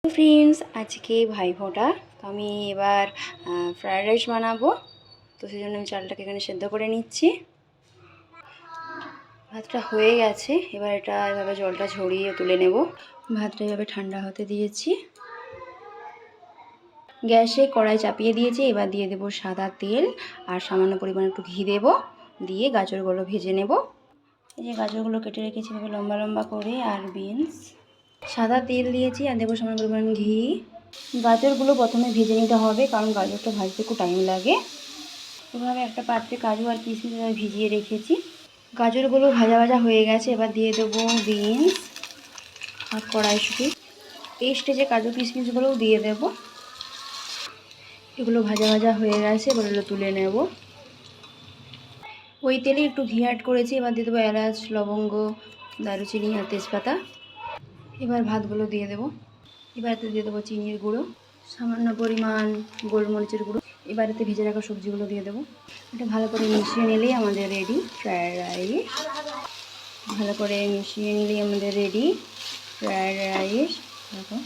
Friends, আজকে ভাইফোঁটা। তো আমি এবার ফ্রায়েড রাইস বানাবো। তো সেই জন্য আমি চালটাকে এখানে সেদ্ধ করে নিচ্ছি। ভাতটা হয়ে গেছে, এবার এটা এভাবে জলটা ঝরিয়ে তুলে নেব। ভাতটা এভাবে ঠান্ডা হতে দিয়েছি। গ্যাসে কড়াই চাপিয়ে দিয়েছি। এবার দিয়ে দেবো সাদা তেল আর সামান্য পরিমাণে একটু ঘি দেব। দিয়ে গাজরগুলো ভেজে নেব। এই যে গাজরগুলো কেটে রেখেছি এভাবে লম্বা লম্বা করে, আর বিনস। সাদা তেল দিয়েছি আর দেবো সামান্য পরিমাণ ঘি। গাজরগুলো প্রথমে ভেজে নিতে হবে, কারণ গাজরটা ভাজতে একটু টাইম লাগে। এভাবে একটা পাত্রে কাজু আর কিশমিশ ভিজিয়ে রেখেছি। গাজরগুলো ভাজা ভাজা হয়ে গেছে। এবার দিয়ে দেবো বিনস আর কড়াইশুঁটি। এই স্টেজে কাজু কিশমিশগুলোও দিয়ে দেব। এগুলো ভাজা ভাজা হয়ে গেছে, এবার এগুলো তুলে নেব। ওই তেলে একটু ঘি অ্যাড করেছি। এবার দিয়ে দেবো এলাচ, লবঙ্গ, দারুচিনি আর তেজপাতা। এবার ভাতগুলো দিয়ে দেবো। এবারে দিয়ে দেবো চিনির গুঁড়ো, সামান্য পরিমাণ গোলমরিচের গুঁড়ো। এবারেতে ভেজে রাখা সবজিগুলো দিয়ে দেবো। এটা ভালো করে মিশিয়ে নিলেই আমাদের রেডি ফ্রায়েড রাইস। ভালো করে মিশিয়ে নিলেই আমাদের রেডি ফ্রায়েড রাইস। দেখো।